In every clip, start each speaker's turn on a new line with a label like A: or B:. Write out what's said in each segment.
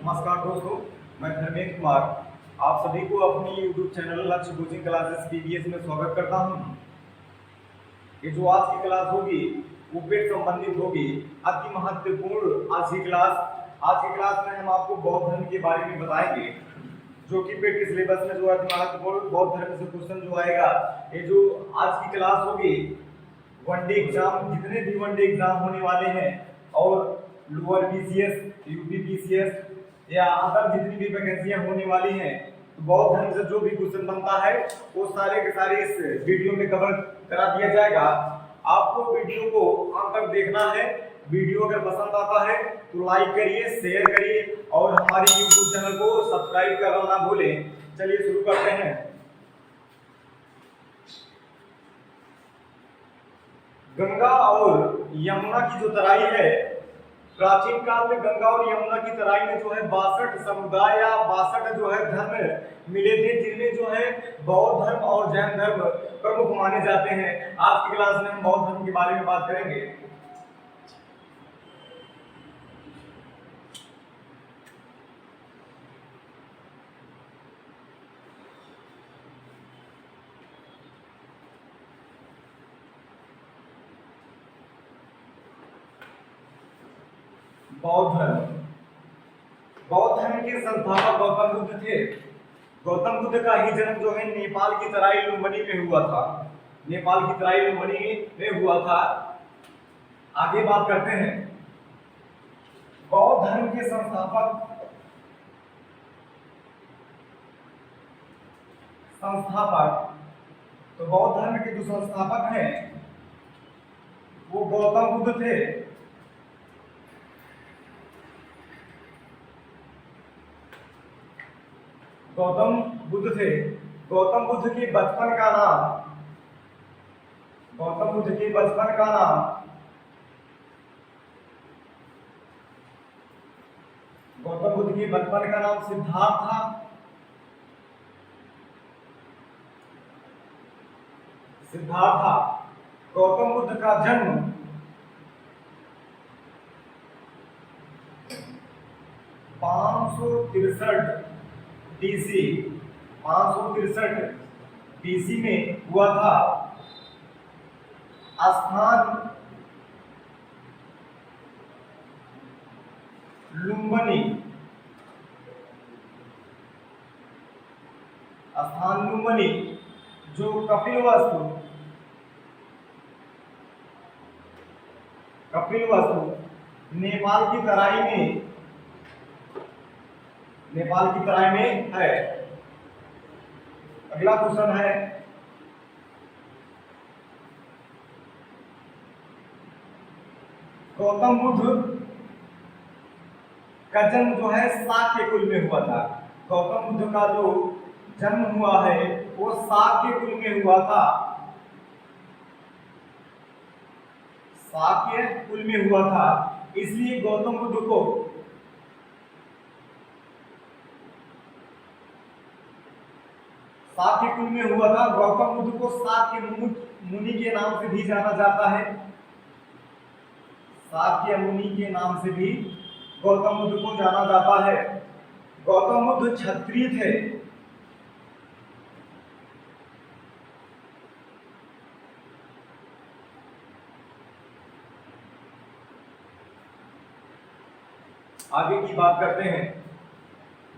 A: नमस्कार दोस्तों, मैं धर्मेंद्र कुमार आप सभी को अपनी YouTube चैनल लक्ष्य कोचिंग क्लासेस PBS में स्वागत करता हूं। ये जो आज की क्लास होगी वो पेट संबंधित होगी, अति महत्वपूर्ण आज की क्लास में हम आपको बौद्ध धर्म के बारे में बताएंगे, जो कि पेट के सिलेबस में जो अति महत्वपूर्ण बौद्ध धर्म से क्वेश्चन जो आएगा। ये जो आज की क्लास होगी वनडे एग्जाम, जितने भी वनडे एग्जाम होने वाले हैं और लोअर BCS, UP PCS या अदर जितनी भी वैकेंसियां होने वाली हैं, तो बौद्ध धर्म से जो भी क्वेश्चन बनता है वो सारे के सारे इस वीडियो में कवर करा दिया जाएगा। आपको वीडियो को अंत तक देखना है। वीडियो अगर पसंद आता है तो लाइक करिए, शेयर करिए और हमारे YouTube चैनल को सब्सक्राइब करना ना भूलें। चलिए शुरू करते हैं। गंगा और यमुना की जो तराई है, प्राचीन काल में गंगा और यमुना की तराई में जो है 62 समुदाय या 62 जो है धर्म मिले थे, जिनमें जो है बौद्ध धर्म और जैन धर्म प्रमुख माने जाते हैं। आज की क्लास में हम बौद्ध धर्म के बारे में बात करेंगे। बौद्ध धर्म के संस्थापक गौतम बुद्ध थे। गौतम बुद्ध का ही जन्म जो है नेपाल की तराई लुम्बिनी में हुआ था। नेपाल की तराई लुम्बिनी में हुआ था। आगे बात करते हैं। बौद्ध धर्म के संस्थापक तो बौद्ध धर्म के जो संस्थापक हैं वो गौतम बुद्ध थे। गौतम बुद्ध थे। गौतम बुद्ध के बचपन का नाम सिद्धार्थ था। गौतम बुद्ध का जन्म 563 BC में हुआ था। स्थान लुम्बिनी। जो कपिलवस्तु नेपाल की तराई में है। अगला क्वेश्चन है, गौतम बुद्ध का जन्म जो है शाक्य कुल में हुआ था। गौतम बुद्ध का जो जन्म हुआ है वो शाक्य कुल में हुआ था। इसलिए गौतम बुद्ध को शाक्य कुल में हुआ था। गौतम बुद्ध को शाक्य मुनि के नाम से भी जाना जाता है। शाक्य मुनि के नाम से भी गौतम बुद्ध को जाना जाता है। गौतम बुद्ध क्षत्रिय थे। आगे की बात करते हैं।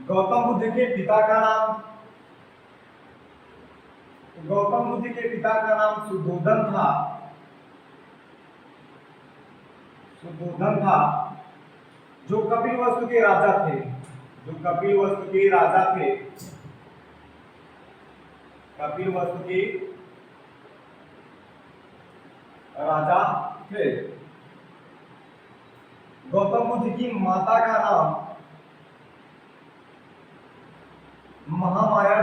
A: गौतम बुद्ध के पिता का नाम सुद्धोधन था। जो कपिलवस्तु के राजा थे। गौतम बुद्ध की माता का नाम महामाया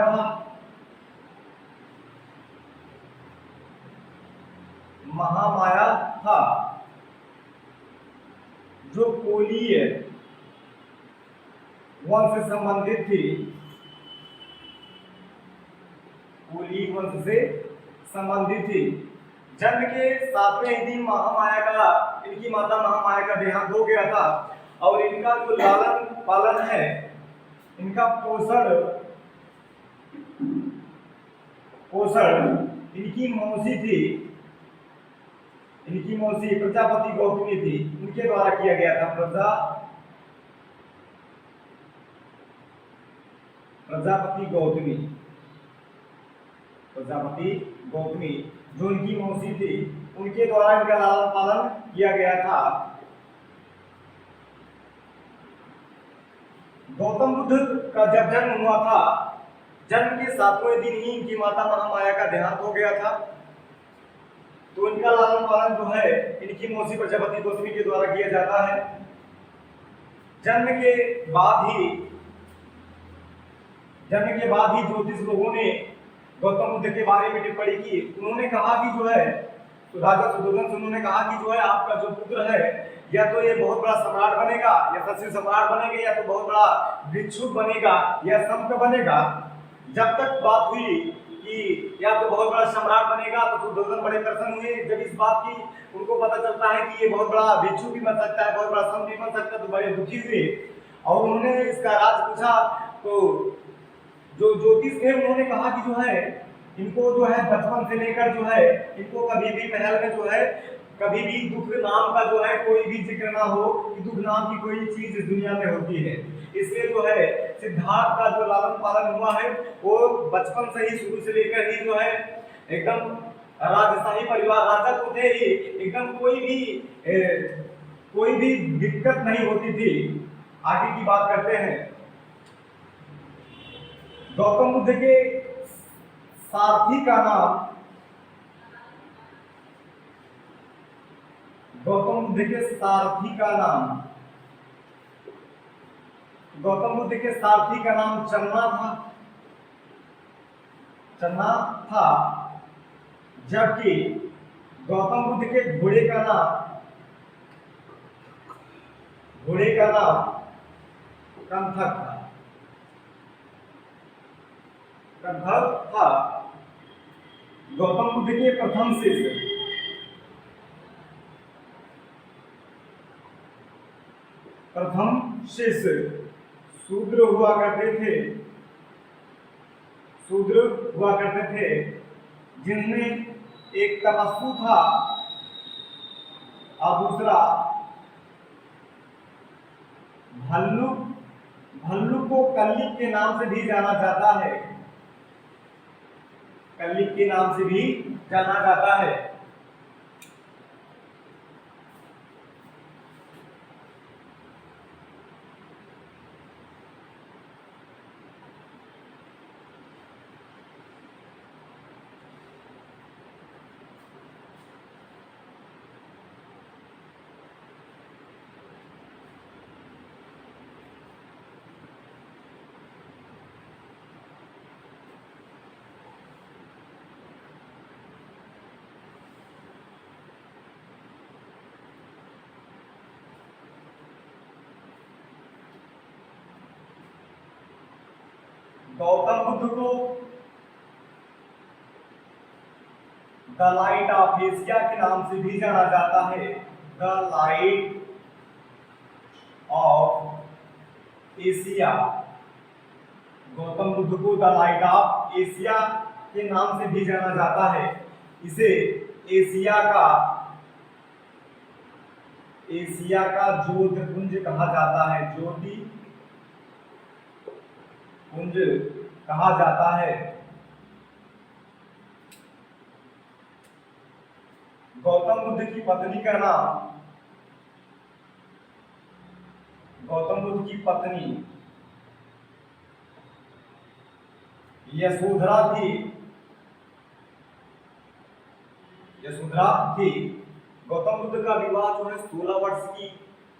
A: था। जो कोलीय वंश से संबंधित थी। जन्म के 7वें ही दिन इनकी माता महामाया का देहांत हो गया था और इनका जो लालन पालन है, इनका पोषण इनकी मौसी थी, इनकी मौसी प्रजापति गौतमी थी, उनके द्वारा किया गया था। प्रजापति गौतमी जो इनकी मौसी थी, उनके द्वारा इनका लालन पालन किया गया था। गौतम बुद्ध का जब जन्म हुआ था, जन्म के 7वें दिन ही इनकी माता महामाया का देहांत हो गया था। तो इनका लालन पालन जो है इनकी मौसी प्रजापति गौतमी के द्वारा किया जाता है। जन्म के बाद ही ज्योतिष लोगों ने गौतम बुद्ध के बारे में टिप्पणी की। उन्होंने कहा कि जो है राजा सुधोधन से उन्होंने कहा कि जो है आपका जो पुत्र है, या तो ये बहुत बड़ा सम्राट बनेगा, या सच्चे सम्राट बनेगा, या तो बहुत बड़ा भिक्षुक बनेगा, या संत बनेगा। जब तक बात हुई कि या तो बहुत बड़ा सम्राट बनेगा, तो सुधोधन बड़े प्रसन्न हुए। जब इस बात की उनको पता चलता है कि ये बहुत बड़ा भिक्षुक भी बन सकता है, बहुत बड़ा संत भी बन सकता है, तो बड़े दुखी हुए और उन्होंने इसका राज पूछा। तो जो ज्योतिष थे उन्होंने कहा कि जो है इनको जो है बचपन से लेकर जो है इनको कभी भी महल में जो है कभी भी दुख नाम का जो है कोई भी जिक्र ना हो कि दुख नाम की कोई चीज इस दुनिया में होती है। इसलिए जो है सिद्धार्थ का जो लालन पालन हुआ है वो बचपन से ही, शुरू से लेकर ही जो है एकदम राजशाही परिवार, राजा तो थे ही, एकदम कोई भी दिक्कत नहीं होती थी। आगे की बात करते हैं। गौतम बुद्ध के सारथी का नाम गौतम बुद्ध के सारथी का नाम चन्ना था। जबकि गौतम बुद्ध के घोड़े का नाम कंथक था। गौतम बुद्ध के प्रथम शिष्य शूद्र हुआ करते थे, जिनमें एक तपस्वी था और दूसरा भल्लू को कल्लिक के नाम से भी जाना जाता है। गौतम बुद्ध को द लाइट ऑफ एशिया के नाम से भी जाना जाता है। The light of Asia, Gautam Buddha को द लाइट ऑफ एशिया के नाम से भी जाना जाता है। इसे एशिया का ज्योतिपुंज कहा जाता है। ज्योति पुंज कहा जाता है। गौतम बुद्ध की पत्नी का नाम, गौतम बुद्ध की पत्नी यशोधरा थी। गौतम बुद्ध का विवाह जो है 16 वर्ष की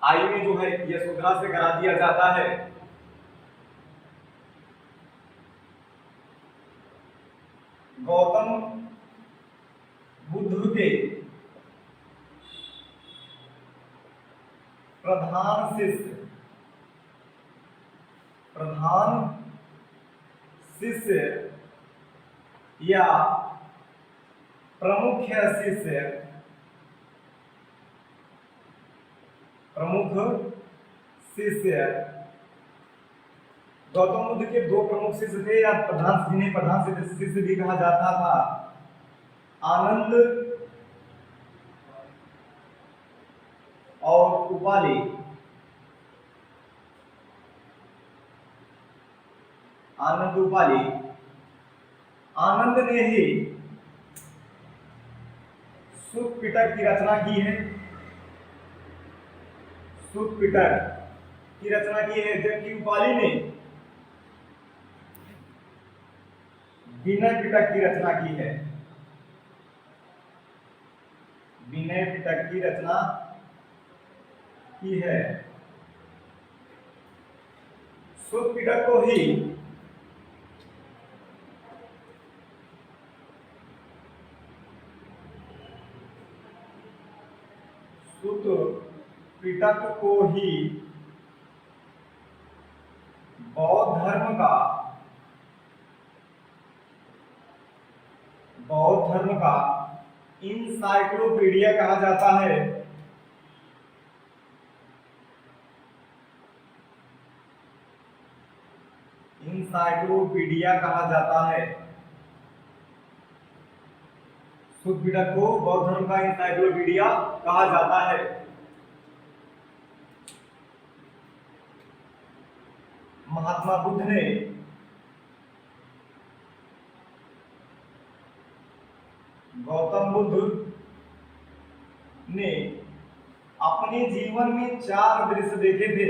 A: आयु में जो है यशोधरा से करा दिया जाता है। गौतम बुद्ध के प्रधान शिष्य या प्रमुख शिष्य गौतम बुद्ध के दो प्रमुख शिष्य थे या प्रधान, जिन्हें प्रधान शिष्य भी कहा जाता था, आनंद और उपाली। आनंद उपाली। आनंद ने ही सुत्त पिटक की रचना की है। सुत्त पिटक की रचना की है, जबकि उपाली ने विनय पिटक की रचना की है। विनय पिटक की रचना की है। सुत्त पिटक को ही सुत्त पिटक को ही बौद्ध धर्म का इंसाइक्लोपीडिया कहा जाता है। इंसाइक्लोपीडिया कहा जाता है। सुत्त पिटक को बौद्ध धर्म का इंसाइक्लोपीडिया कहा जाता है। महात्मा बुद्ध ने गौतम बुद्ध ने अपने जीवन में 4 दृश्य देखे थे।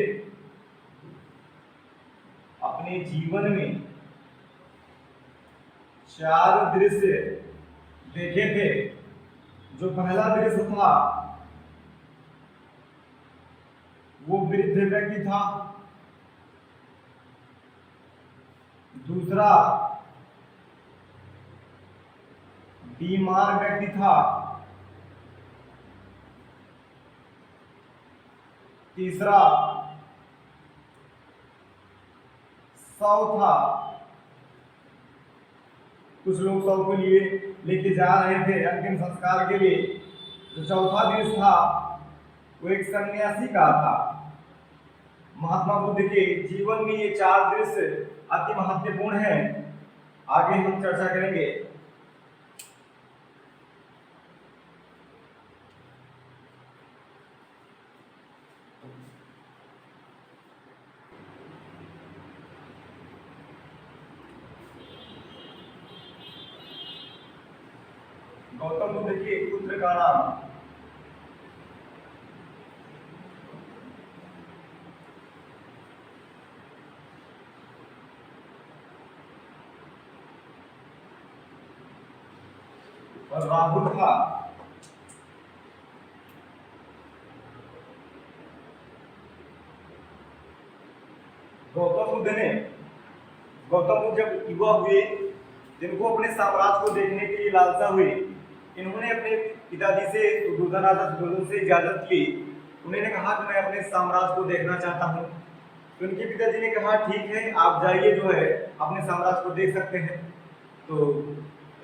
A: अपने जीवन में 4 दृश्य देखे थे। जो पहला दृश्य था वो वृद्ध व्यक्ति था। दूसरा बीमार व्यक्ति था। तीसरा शव था। कुछ लोग शव को लिए लेके जा रहे थे अंतिम संस्कार के लिए। जो चौथा दृश्य था वो एक सन्यासी का था। महात्मा बुद्ध के जीवन में ये 4 दृश्य अति महत्वपूर्ण है। आगे हम चर्चा करेंगे। गौतम बुद्ध के पुत्र का नाम राहुल था। गौतम बुद्ध जब युवा हुए, जिनको अपने साम्राज्य को देखने के लिए लालसा हुई, इन्होंने अपने पिताजी से दुर्योधन से इजाजत ली। उन्होंने कहा कि मैं अपने साम्राज्य को देखना चाहता हूँ। तो उनके पिताजी ने कहा ठीक है, आप जाइए, जो है अपने साम्राज्य को देख सकते हैं। तो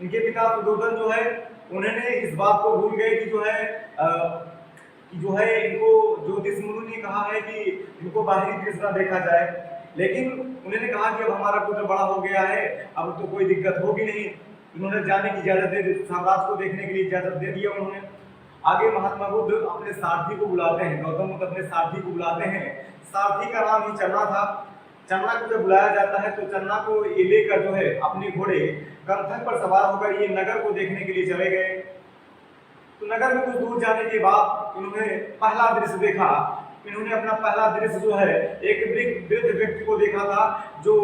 A: इनके पिता दुर्योधन जो है उन्होंने इस बात को भूल गए कि जो है इनको ज्योतिष मुनि ने कहा है कि इनको बाहरी दृश्य ना देखा जाए। लेकिन उन्होंने कहा कि अब हमारा पुत्र बड़ा हो गया है, अब तो कोई दिक्कत होगी नहीं। उन्होंने जाने की इजाजत दे दी, साम्राज्य को देखने के लिए इजाजत दे दिया उन्होंने। आगे महात्मा बुद्ध अपने सारथी को बुलाते हैं। गौतम बुद्ध अपने सारथी को बुलाते हैं। सारथी का नाम ही चन्ना था। चन्ना को जब बुलाया जाता है तो चन्ना को ये लेकर जो है अपने घोड़े कंथक पर सवार होकर ये नगर को देखने के लिए चले गए। तो नगर में कुछ दूर जाने के बाद इन्होंने पहला दृश्य देखा। इन्होंने अपना पहला दृश्य जो है एक वृद्ध व्यक्ति को देखा था जो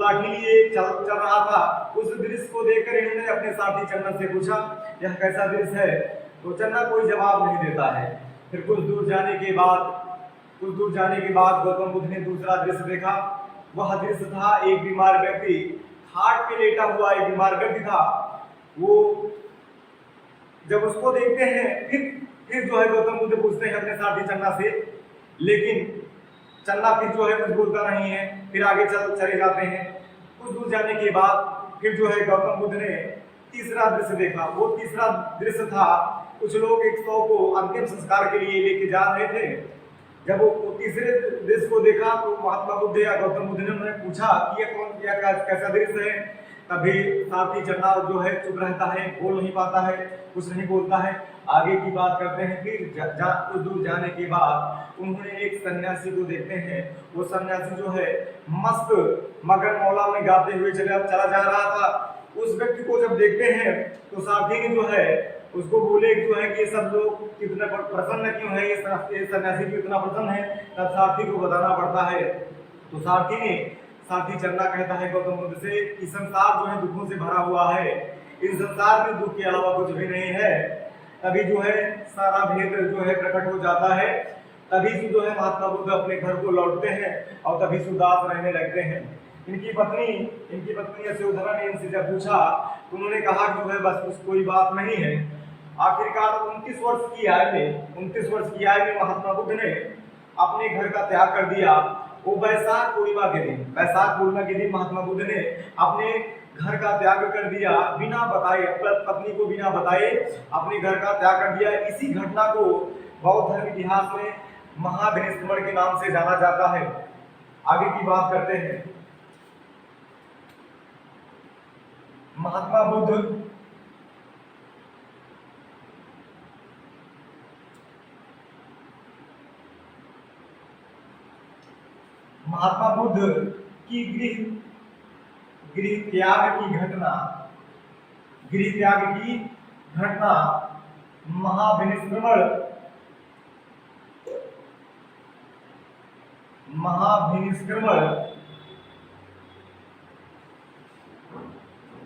A: लाठी लिए चल रहा था। उस दृश्य को देखकर इन्होंने अपने साथी चन्ना से पूछा यह कैसा दृश्य है। तो चन्ना कोई जवाब नहीं देता है। फिर कुछ दूर जाने के बाद गौतम बुद्ध ने दूसरा दृश्य देखा। वह दृश्य था एक बीमार व्यक्ति, खाट पे लेटा हुआ एक बीमार व्यक्ति था। वो जब उसको देखते हैं फिर जो है गौतम बुद्ध पूछते हैं अपने साथी चन्ना से, लेकिन चन्ना फिर जो है कुछ बोलता नहीं है। फिर आगे चले जाते हैं। कुछ दूर जाने के बाद फिर जो है गौतम बुद्ध ने तीसरा दृश्य देखा। वो तीसरा दृश्य था कुछ लोग एक शव को अंतिम संस्कार के लिए लेके जा रहे थे। जब वो तीसरे दृश्य को देखा तो महात्मा बुद्ध या गौतम बुद्ध ने उन्हें पूछा कि ये कौन क्या कैसा दृश्य है। तभी सारथी चन्ना जो है चुप रहता है, बोल नहीं पाता है, कुछ नहीं बोलता है। आगे की बात करते हैं। फिर कुछ दूर जाने के बाद उन्होंने एक सन्यासी को देखते हैं। वो सन्यासी जो है मस्त मगन मौला में गाते हुए चला जा रहा था। उस व्यक्ति को जब देखते हैं तो सारथी ने जो है उसको बोले जो है कि ये सब लोग कितने प्रसन्न क्यों है, ये सन्यासी क्यों इतना प्रसन्न है। तब सारथी को बताना पड़ता है। तो सारथी चन्ना कहता है गौतम बुद्ध से कि संसार जो है दुखों से भरा हुआ है, इस संसार में दुख के अलावा कुछ भी नहीं है। तभी जो है सारा भेद जो है प्रकट हो जाता है। तभी से जो है महात्मा बुद्ध अपने घर को लौटते हैं और तभी से उदास रहने लगते हैं। इनकी पत्नी यशोधरा ने इनसे जब पूछा तो उन्होंने कहा कि जो है बस कोई बात नहीं है। आखिरकार 29 वर्ष की आयु में महात्मा बुद्ध ने अपने घर का त्याग कर दिया। वो वैशाख पूर्णिमा के दिन महात्मा बुद्ध ने अपने घर का त्याग कर दिया, बिना बताए, पत्नी को बिना बताए अपने घर का त्याग कर दिया। इसी घटना को बौद्ध धर्म इतिहास में महाविनिष्क्रमण के नाम से जाना जाता है। आगे की बात करते हैं। महात्मा बुद्ध की गृह त्याग की घटना महाविनिष्क्रमण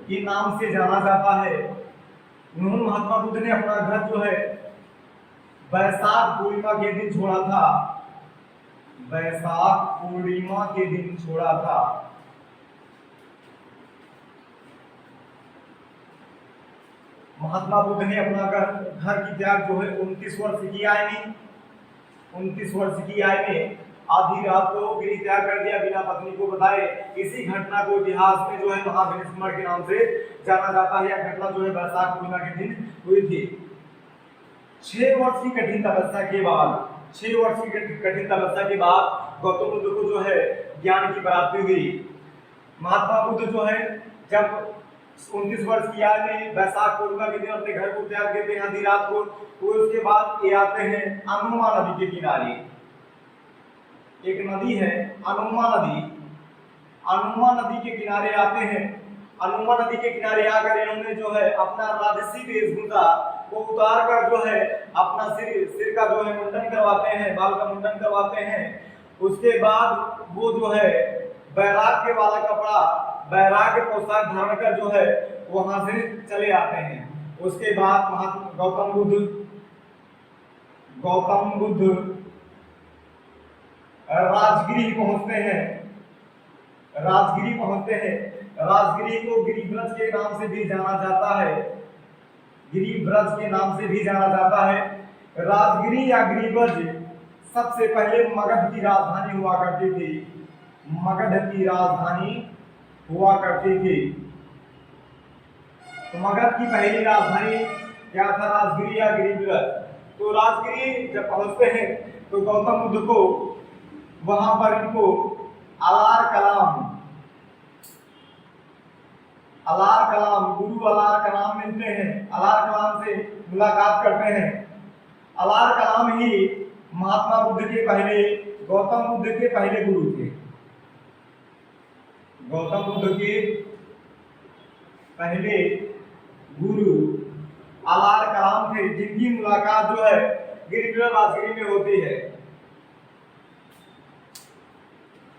A: के नाम से जाना जाता है। उन्होंने महात्मा बुद्ध ने अपना घर जो है वैशाख पूर्णिमा के दिन छोड़ा था। महात्मा बुद्ध ने अपना घर की त्याग जो है 29 वर्ष की आयु में आधी रात को गृह त्याग कर दिया बिना पत्नी को बताए। इसी घटना को इतिहास में जो है महाविनिष्क्रमण के नाम से जाना जाता है। यह घटना जो है वैशाख पूर्णिमा के दिन हुई थी। 6 वर्ष की कठिन तपस्या के बाद गौतम बुद्ध को जो है ज्ञान की प्राप्ति हुई। महात्मा बुद्ध जो है जब 29 वर्ष की आयु में वैशाख पूर्णिमा के दिन अपने घर को त्याग देते हैं आधी रात को, तो उसके बाद ये आते हैं अनुमा नदी के किनारे। एक नदी है अनुमा नदी के किनारे आते हैं। अनुमा नदी के किनारे आकर इन्होंने जो है अपना राजसी वेशभूषा को उतार कर जो है अपना सिर का जो है मुंडन करवाते हैं, बाल का मुंडन करवाते हैं। उसके बाद वो जो है वैराग्य वाला कपड़ा, वैराग्य पोशाक धारण कर जो है वहां से चले आते हैं। उसके बाद महात्मा गौतम बुद्ध राजगिरी पहुंचते हैं। राजगिरी को गिरिव्रज के नाम से भी जाना जाता है। राजगिरी या गिरिव्रज सबसे पहले मगध की राजधानी हुआ करती थी। तो मगध की पहली राजधानी क्या था? राजगिरी या गिरिव्रज। तो राजगिरी जब पहुंचते हैं तो गौतम बुद्ध को वहां पर इनको गुरु अलार कलाम मिलते हैं। अलार कलाम से मुलाकात करते हैं। अलार कलाम ही महात्मा बुद्ध के पहले, गौतम बुद्ध के पहले गुरु थे। गौतम बुद्ध के पहले गुरु अलार कलाम थे, जिनकी मुलाकात जो है गिरिव्रज राजगिरी में होती है।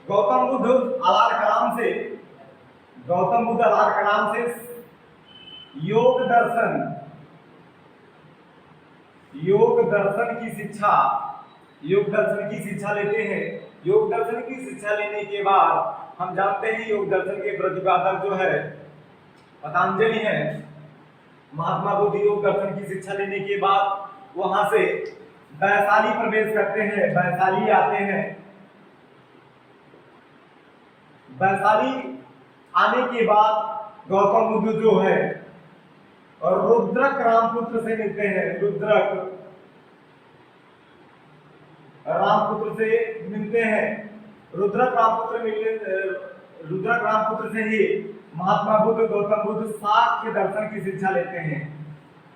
A: गौतम बुद्ध अलार कलाम से योग दर्शन की शिक्षा लेते हैं। योग दर्शन की शिक्षा लेने के बाद हम जानते हैं योग दर्शन के प्रतिपादक जो है पतंजलि है। महात्मा बुद्ध योग दर्शन की शिक्षा लेने के बाद वहां से वैशाली प्रवेश करते हैं, वैशाली आते हैं। वैशाली आने के बाद गौतम बुद्ध जो है और रुद्रक रामपुत्र से मिलते हैं। रामपुत्र से मिलते हैं। रुद्रक रामपुत्र से ही महात्मा बुद्ध गौतम बुद्ध साक्य दर्शन की शिक्षा लेते हैं।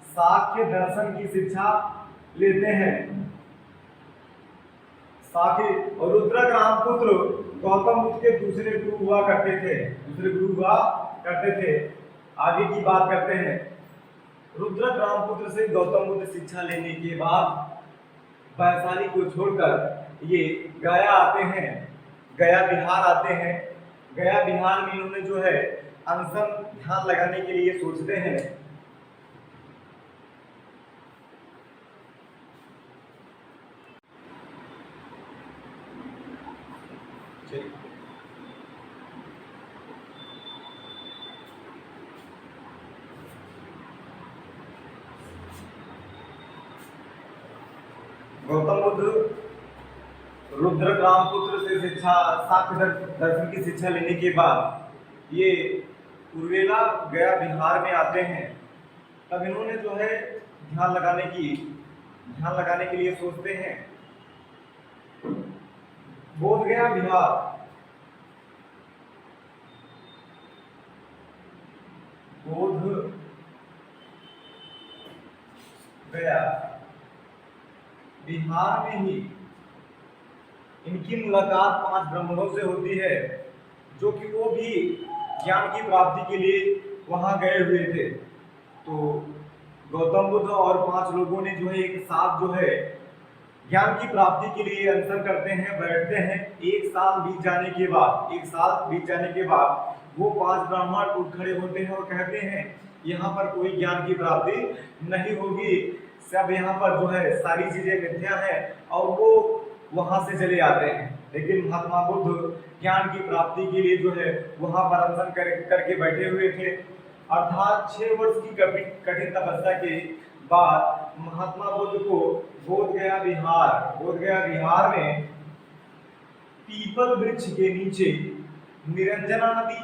A: साक्य दर्शन की शिक्षा लेते हैं। साक्य और रुद्रक रामपुत्र गौतम बुद्ध के दूसरे गुरु हुआ करते थे। आगे की बात करते हैं। रुद्रक रामपुत्र से गौतम बुद्ध शिक्षा लेने के बाद वैशाली को छोड़कर ये गया आते हैं, गया बिहार आते हैं। गया बिहार में इन्होंने जो है अनशन ध्यान लगाने के लिए सोचते हैं। गौतम बुद्ध रुद्रक रामपुत्र से साक्य दर्शन की शिक्षा लेने के बाद ये उर्वेला गया बिहार में आते हैं। तब इन्होंने जो है ध्यान लगाने के लिए सोचते हैं। बोध गया बिहार, बोध गया बिहार में ही इनकी मुलाकात 5 ब्राह्मणों से होती है, जो कि वो भी ज्ञान की प्राप्ति के लिए वहां गए हुए थे। तो गौतम बुद्ध और 5 लोगों ने जो है एक साथ जो है ज्ञान की प्राप्ति के लिए अनशन करते हैं, बैठते हैं। एक साल बीत जाने के बाद वो 5 ब्राह्मण उठ खड़े होते हैं और कहते हैं यहाँ पर कोई ज्ञान की प्राप्ति नहीं होगी, सब यहाँ पर जो है सारी चीजें मिथ्या है, और वो वहां से चले आते हैं। लेकिन महात्मा बुद्ध ज्ञान की प्राप्ति के लिए जो है वहां पर अनशन करके बैठे हुए थे। अर्थात 6 वर्ष की कठिन तपस्या के बाद महात्मा बुद्ध को बोध गया बिहार में पीपल वृक्ष के नीचे निरंजना नदी,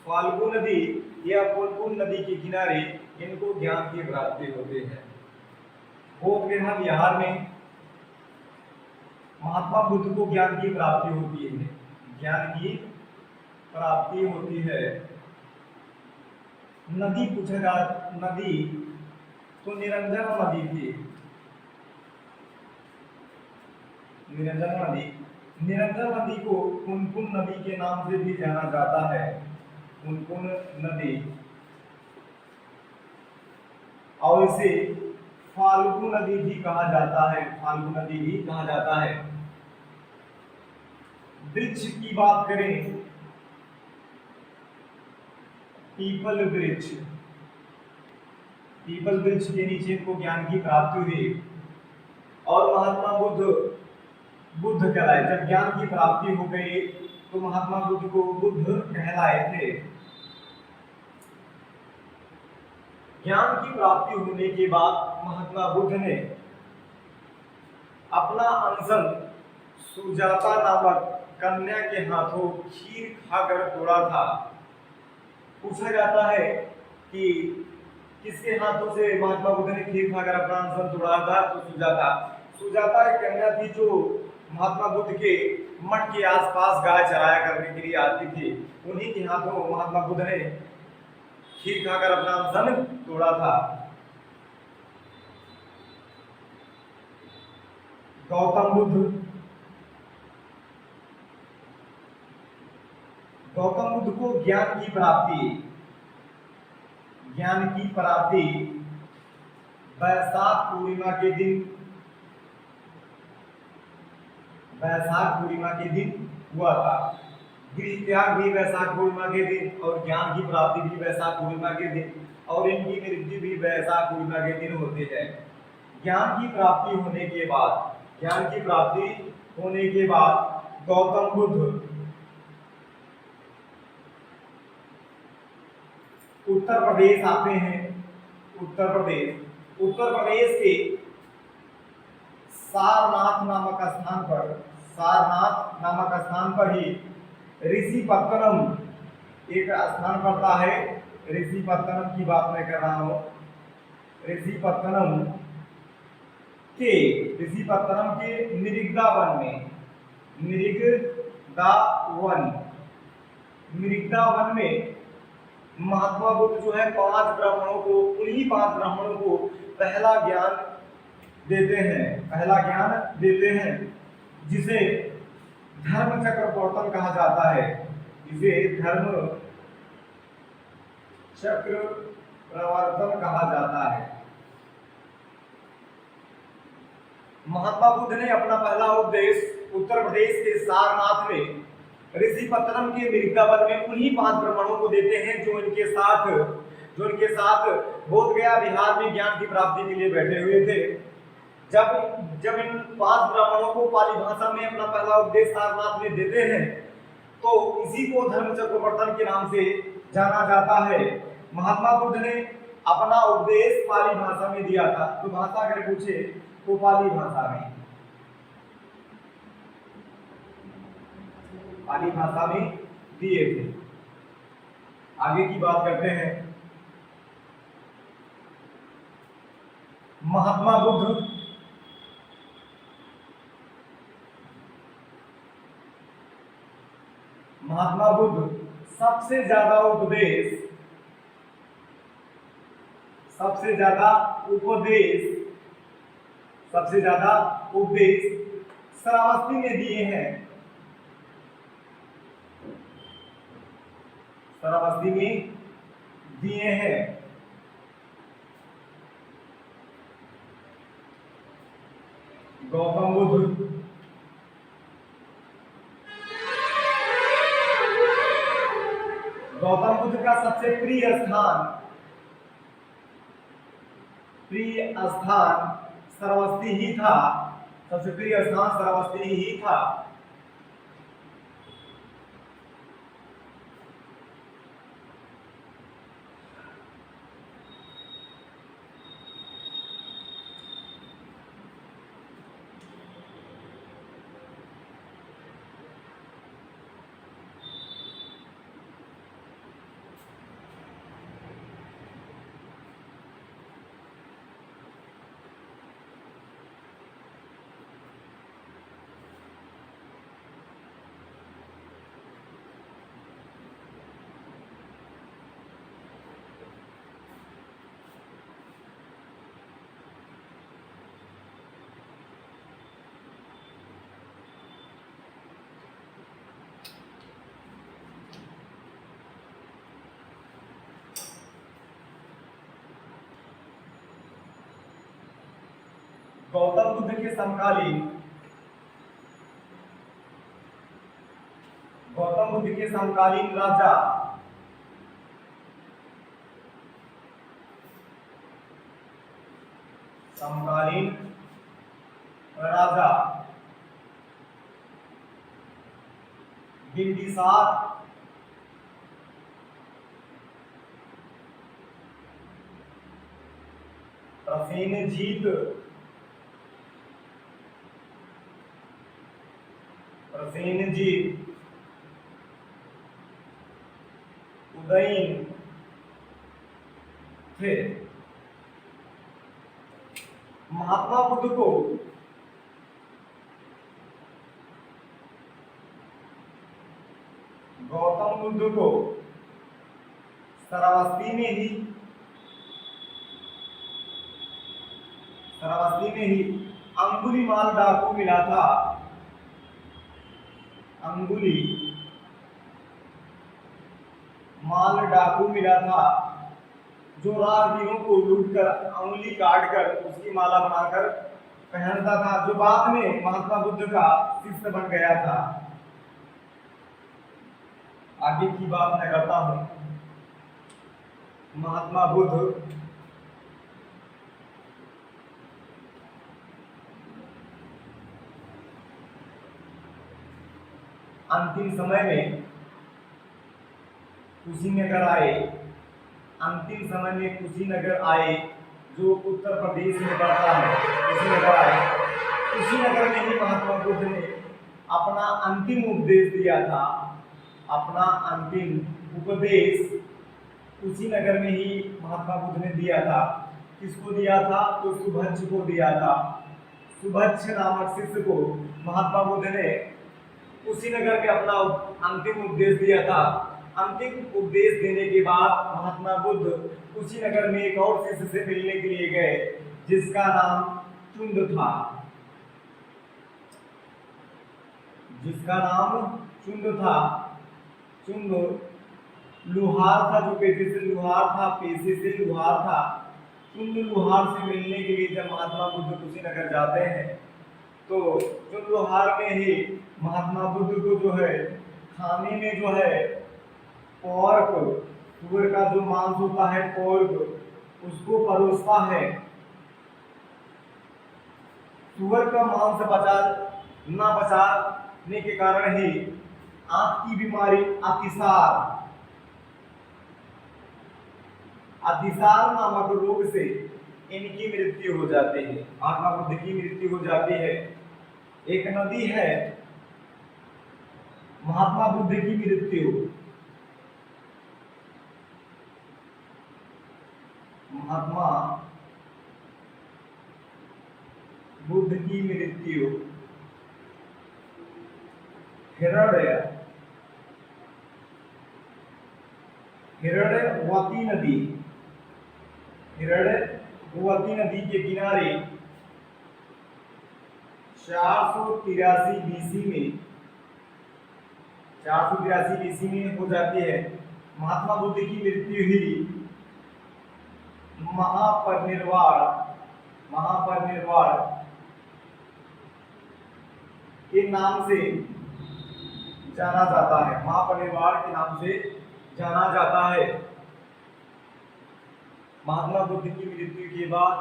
A: फाल्गु नदी या पुनपुन नदी के किनारे इनको ज्ञान की प्राप्ति होती है। बोध गया बिहार में महात्मा बुद्ध को ज्ञान की प्राप्ति होती है। नदी पूछेगा, नदी तो निरंजना नदी थी। निरंजन नदी को पुनपुन नदी के नाम से भी जाना जाता है। पुनपुन नदी, और इसे फाल्गु नदी भी कहा जाता है। वृक्ष की बात करें, पीपल वृक्ष के नीचे इनको ज्ञान की प्राप्ति हुई और महात्मा बुद्ध कहलाए। जब ज्ञान की प्राप्ति हो गई तो महात्मा बुद्ध को बुद्ध कहलाए थे। ज्ञान की प्राप्ति होने के बाद महात्मा बुद्ध ने अपना अनशन सुजाता नामक कन्या के हाथों खीर खाकर तोड़ा था। पूछा जाता है कि किसके हाथों से महात्मा बुद्ध ने खीर खाकर अपना अनशन तोड़ा था। तो सुजाता एक कन्या थी जो महात्मा बुद्ध के मठ के आसपास गाय चराया करने के लिए आती थी। उन्हीं के हाथों महात्मा बुद्ध ने खीर खाकर अपना अनशन तोड़ा था। गौतम बुद्ध को ज्ञान की प्राप्ति वैशाख पूर्णिमा के दिन हुआ था। गृह त्याग भी वैशाख पूर्णिमा के दिन और ज्ञान की प्राप्ति भी वैशाख पूर्णिमा के दिन और इनकी मृत्यु भी वैशाख पूर्णिमा के दिन होती है। ज्ञान की प्राप्ति होने के बाद गौतम बुद्ध उत्तर प्रदेश आते हैं। उत्तर प्रदेश के सारनाथ नामक स्थान पर ही ऋषिपत्तनम एक स्थान पड़ता है। ऋषिपत्तनम की बात मैं कर रहा हूँ। ऋषिपत्तनम के ऋषि पत्तनम के निरिग्दावन में, निरिग्दावन में महात्मा बुद्ध जो है 5 ब्राह्मणों को, उन्हीं 5 ब्राह्मणों को पहला ज्ञान देते हैं, जिसे धर्म चक्र प्रवर्तन कहा जाता है, जिसे धर्म चक्र प्रवर्तन कहा जाता है। महात्मा बुद्ध ने अपना पहला उपदेश उत्तर प्रदेश के सारनाथ में ऋषि पत्तनम के निरिग्दावन में उन्हीं 5 ब्राह्मणों को देते हैं जो इनके साथ बोध गया बिहार में ज्ञान की प्राप्ति के लिए बैठे हुए थे। जब इन 5 ब्राह्मणों को पाली भाषा में अपना पहला उपदेश सारनाथ में देते हैं तो इसी को धर्म चक्र प्रवर्तन के नाम से जाना जाता है। महात्मा बुद्ध ने अपना उपदेश पाली भाषा में दिया था, तो भाषा अगर पूछे तो पाली भाषा में दिए थे। आगे की बात करते हैं। महात्मा बुद्ध सबसे ज्यादा उपदेश श्रावस्ती में दिए हैं। गौतम बुद्ध का सबसे प्रिय स्थान श्रावस्ती ही था। सबसे प्रिय स्थान श्रावस्ती ही था। गौतम बुद्ध के समकालीन राजा बिंबिसार प्रसेनजीत उदयन थे। महात्मा बुद्ध को गौतम बुद्ध को श्रावस्ती में ही अंगुलीमाल डाकू मिला था। जो राहगीरों को लूटकर अंगुली काटकर उसकी माला बनाकर पहनता था, जो बाद में महात्मा बुद्ध का शिष्य बन गया था। आगे की बात मैं करता हूं। महात्मा बुद्ध अंतिम समय में कुशीनगर आए, जो उत्तर प्रदेश में पड़ता है। कुशीनगर आए, कुशीनगर में ही महात्मा बुद्ध ने अपना अंतिम उपदेश दिया था। अपना अंतिम उपदेश कुशीनगर में ही महात्मा बुद्ध ने दिया था। किसको दिया था? तो सुभज्ज को दिया था। सुभज्छ नामक शिष्य को महात्मा बुद्ध ने कुशीनगर में अपना अंतिम उपदेश दिया था। अंतिम उपदेश देने के बाद महात्मा बुद्ध कुशीनगर में एक और शिष्य से मिलने के लिए गए, जिसका नाम चुंद था। जिसका नाम चुंद था। चुंद लुहार था, जो पेशे से लुहार था, पेशे से लुहार था। चुंद लुहार से मिलने के लिए जब महात्मा बुद्ध कुशीनगर जाते हैं तो चुंद लुहार में ही महात्मा बुद्ध को जो है खाने में जो है पोर्क, सुअर का जो मांस होता है पोर्क, उसको परोसता है। सुअर का मांस बचाने के कारण ही आंख की बीमारी अतिसार नामक रोग से इनकी मृत्यु हो जाती है। महात्मा बुद्ध की मृत्यु हो जाती है। एक नदी है महात्मा बुद्ध की मृत्यु। महात्मा बुद्ध की मृत्यु हिरण्यवती नदी के किनारे 483 बीसी में हो जाती है। महात्मा बुद्ध की मृत्यु ही महापरिनिर्वाण के नाम से जाना जाता है। महापरिनिर्वाण के नाम से जाना जाता है। महात्मा बुद्ध की मृत्यु के बाद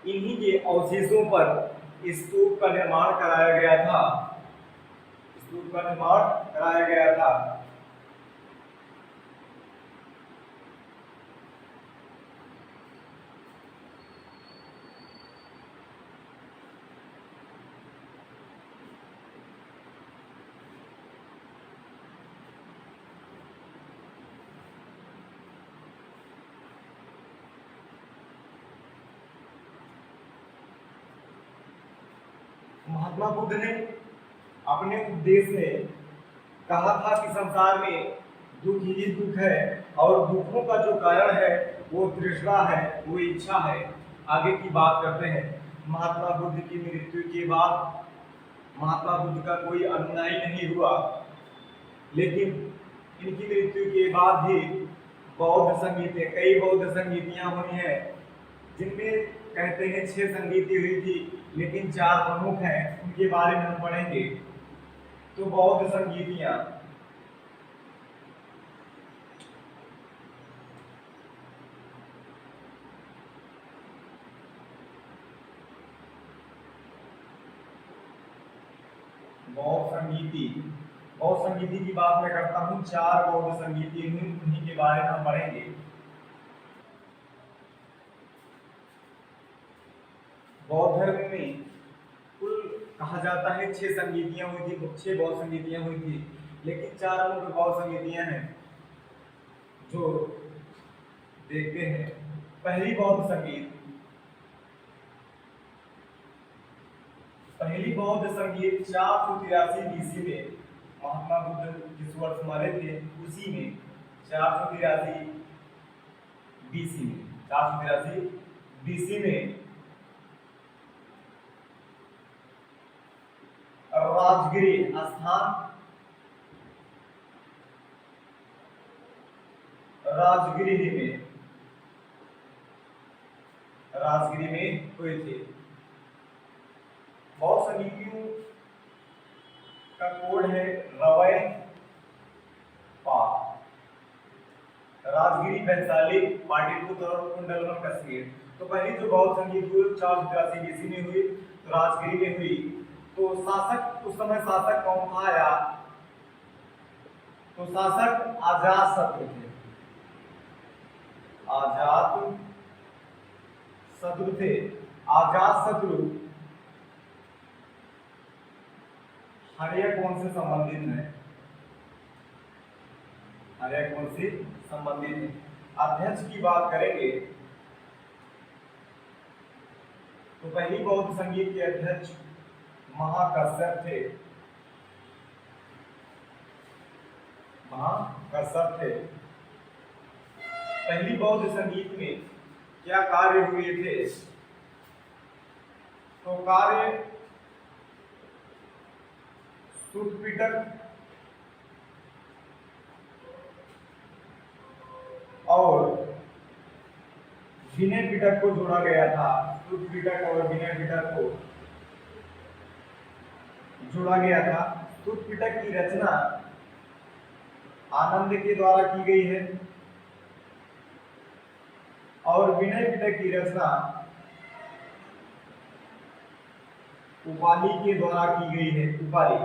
A: इन्हीं के अवशेषों पर स्तूप का निर्माण कराया गया था। महात्मा बुद्ध ने अपने उपदेश में कहा था कि संसार में दुख ही दुख है और दुखों का जो कारण है वो तृष्णा है, वो इच्छा है। आगे की बात करते हैं। महात्मा बुद्ध की मृत्यु के बाद महात्मा बुद्ध का कोई अनुयायी नहीं हुआ, लेकिन इनकी मृत्यु के बाद भी कई बौद्ध संगीतियां हुई हैं, जिनमें कहते हैं 6 संगीति हुई थी, लेकिन 4 प्रमुख हैं, उनके बारे में हम पढ़ेंगे। तो बौद्ध संगीतियां बौद्ध संगीति की बात मैं करता हूँ। 4 बौद्ध संगीति हुई, उन्हीं के बारे में हम पढ़ेंगे। बौद्ध धर्म में कुल कहा जाता है 6 संगीतियां हुई थी, 6 बौद्ध संगीतियां हुई थी, लेकिन 4 मुख्य बौद्ध संगीतियां हैं जो देखते हैं। पहली बौद्ध संगीत 483 बीसी में महात्मा बुद्ध जिस वर्ष मरे थे उसी में 483 बीसी में राजगिरी में हुए थे। बौद्ध संगीतियों का कोड है रवै पाक। राजगिरी वैशाली, पाटलिपुत्र और कुंडलवन कश्मीर। तो पहली जो बौद्ध संगीत हुई 483 बीसी में हुई, तो राजगिरी में हुई। तो शासक उस समय कौन था या तो शासक अजातशत्रु थे। अजातशत्रु हर्यक वंश से संबंधित है। अध्यक्ष की बात करेंगे तो पहली बौद्ध संगीत के अध्यक्ष महाकश्यप थे। महाकश्यप थे। पहली बौद्ध संगीत में क्या कार्य हुए थे? तो कार्य सूत पिटक और विनय पिटक को जोड़ा गया था। सूत पिटक और विनय पिटक को जोड़ा गया था। सूत पिटक की रचना आनंद के द्वारा की गई है और विनय पिटक की रचना उपाली के द्वारा की गई है। उपाली,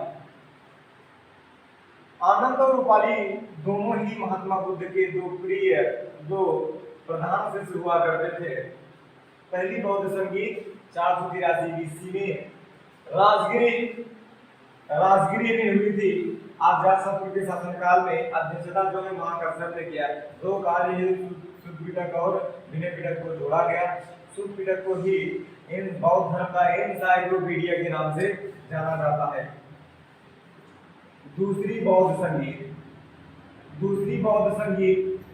A: आनंद और उपाली दोनों ही महात्मा बुद्ध के दो प्रधान शिष्य हुआ करते थे। पहली बौद्ध संगीत 483 BC में राजगिरी में हुई थी। अजातशत्रु के शासनकाल में अध्यक्षता जो है महाकश्यप ने किया। दो कार्य सूत पिटक और विनय पिटक को जोड़ा गया। सूत पिटक को ही इन बौद्ध धर्म का एनसाइक्लोपीडिया के नाम से जाना जाता है। दूसरी बौद्ध संगीत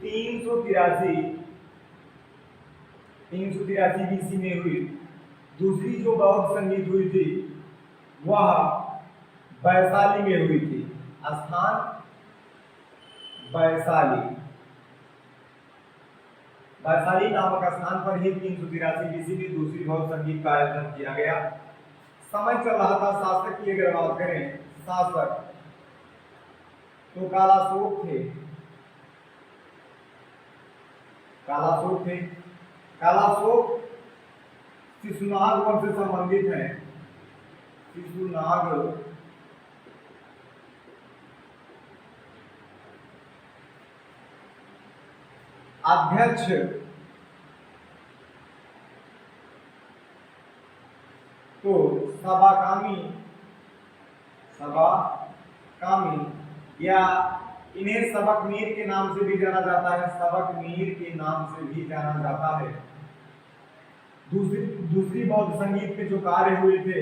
A: 383 BC में हुई। दूसरी जो बौद्ध संगीत हुई थी वह वैशाली में हुई थी। स्थान वैशाली नामक स्थान पर ही 383 BC में दूसरी बौद्ध संगीत का आयोजन किया गया। समय चल रहा था शासक की अगर बात करें, शासक तो कालाशोक थे। कालाशोक शिशुनाग वंश से संबंधित है। शिशुनाग अध्यक्ष तो सबाकामी या इन्हें सबक मीर के नाम से भी जाना जाता है। सबक मीर के नाम से भी जाना जाता है। दूसरी बौद्ध संगीत के जो कार्य हुए थे,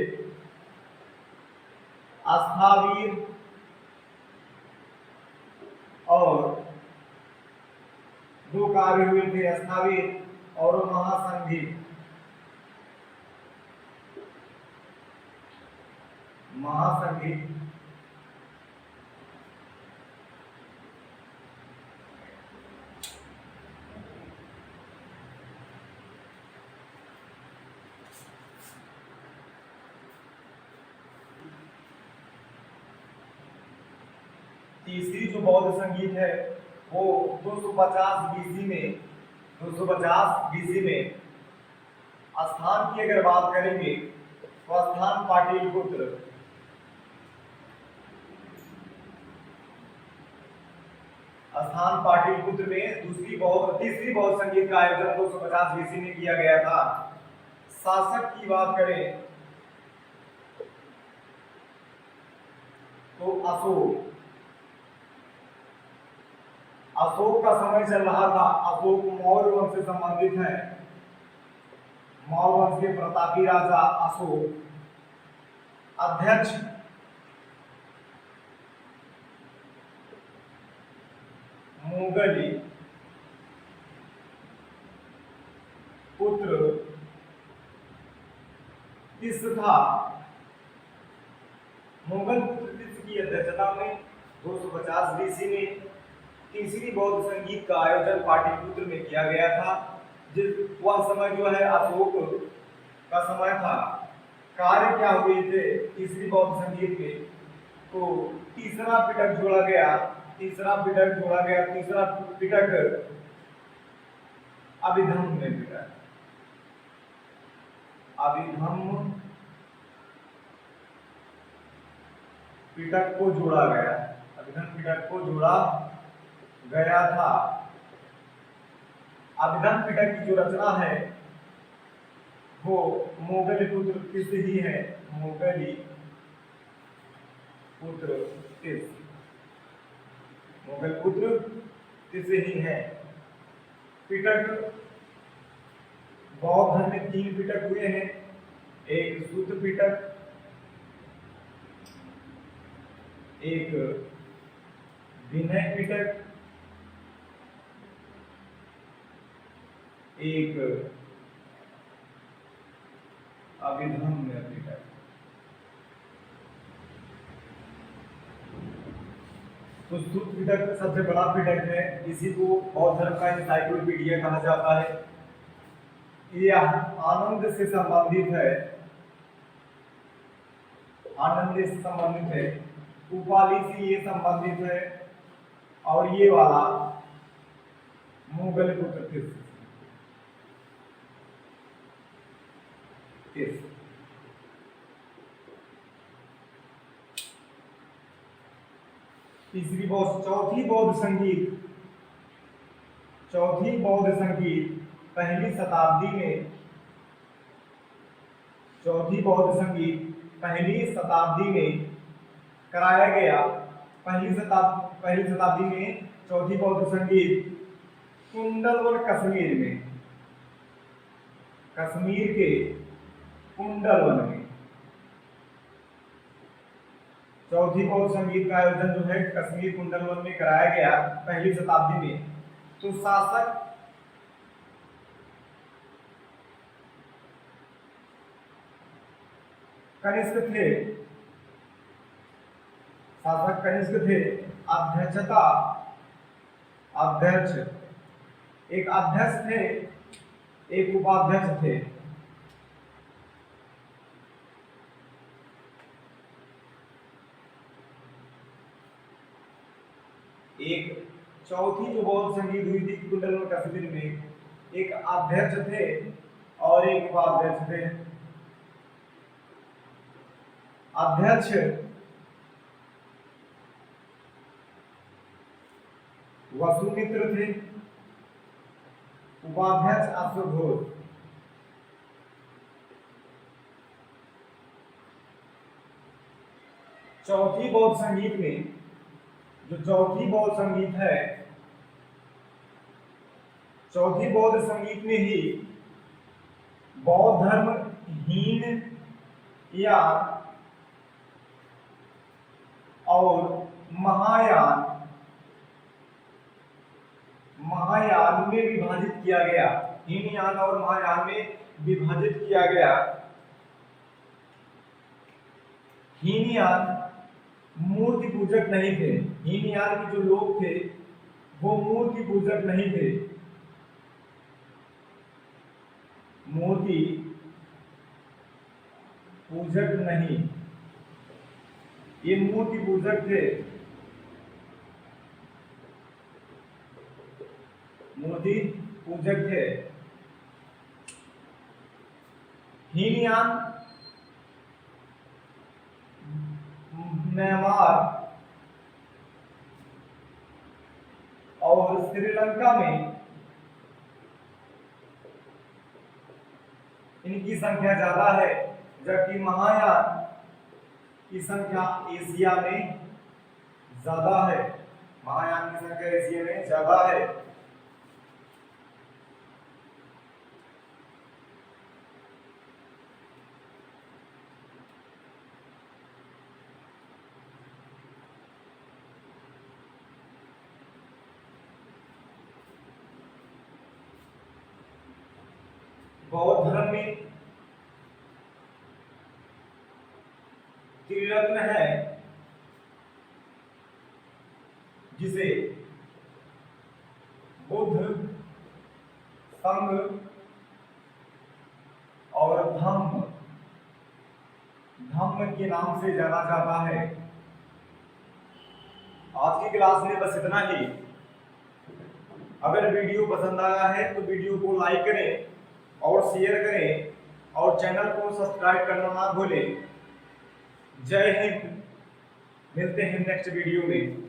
A: अस्थावीर और दो कार्य हुए थे, अस्थावीर और महासंघी। तीसरी जो बौद्ध संगीत है वो 250 BC में स्थान की अगर बात करेंगे तो स्थान पाटलिपुत्र। स्थान पाटलिपुत्र में तीसरी बौद्ध संगीत का आयोजन 250 BC में किया गया था। शासक की बात करें तो अशोक का समय चल रहा था। अशोक मौर्य वंश से संबंधित है। मौर्य वंश के प्रतापी राजा अशोक। अध्यक्ष मोगली। पुत्र तिस था। मुगल पुत्र तिस की अध्यक्षता में 250 BC में तीसरी बौद्ध संगीत का आयोजन पाटलिपुत्र में किया गया था। वह समय जो है अशोक का समय था। कार्य क्या हुए थे तीसरी बौद्ध संगीत में? तो तीसरा पिटक जोड़ा गया। तीसरा पिटक अभिधम्म में पिटक को जोड़ा गया। अभिधम्म पिटक को जोड़ा गया था। अभिधम्म पिटक की जो रचना है वो मोगली पुत्र तिस ही है। मोगली पुत्र तिस ही है। पिटक बौद्ध धर्म में 3 पिटक हुए हैं। एक सूत्र पिटक, एक विनय पिटक, एक अभिधम्य पिटक। तो सूत्र पिटक सबसे बड़ा पिटक है, इसी को बौद्ध धर्म का एनसाइक्लोपीडिया कहा जाता है। ये आनंद से संबंधित है, आनंद से संबंधित है, उपालि से ये संबंधित है, और ये वाला मुगल पुत्र तीसरी चौथी बौद्ध संगीत, चौथी बौद्ध संगीत पहली शताब्दी में, चौथी बौद्ध संगीत पहली शताब्दी में कराया गया। पहली शताब्दी में चौथी बौद्ध संगीत कुंडलवन कश्मीर में, कश्मीर के कुंडलवन में चौथी बौद्ध संगीत का आयोजन जो है कश्मीर कुंडलवन में कराया गया पहली शताब्दी में। तो शासक कनिष्क थे, शासक कनिष्क थे। अध्यक्षता, अध्यक्ष, एक अध्यक्ष थे, एक उपाध्यक्ष थे। एक चौथी जो बौद्ध संगीत हुई थी कुंडलवन कश्मीर में, एक अध्यक्ष थे और एक उपाध्यक्ष थे। अध्यक्ष वसुमित्र थे, उपाध्यक्ष अश्वघोष। चौथी बौद्ध संगीत में, जो चौथी बौद्ध संगीत है, चौथी बौद्ध संगीत में ही बौद्ध धर्म हीन या और महायान, महायान में विभाजित किया गया। हीनयान और महायान में विभाजित किया गया। हीनयान मूर्ति पूजक नहीं थे, हीनयान के जो लोग थे वो मूर्ति पूजक नहीं थे, मूर्ति पूजक नहीं, ये मूर्ति पूजक थे, मूर्ति पूजक थे। हीनयान म्यांमार और श्रीलंका में इनकी संख्या ज्यादा है, जबकि महायान की संख्या एशिया में ज्यादा है। महायान की संख्या एशिया में ज्यादा है। बौद्ध धर्म में त्रिरत्न है, जिसे बुद्ध, संघ और धम्म, धम्म के नाम से जाना जाता है। आज की क्लास में बस इतना ही। अगर वीडियो पसंद आया है तो वीडियो को लाइक करें और शेयर करें और चैनल को सब्सक्राइब करना ना भूलें। जय हिंद, मिलते हैं नेक्स्ट वीडियो में।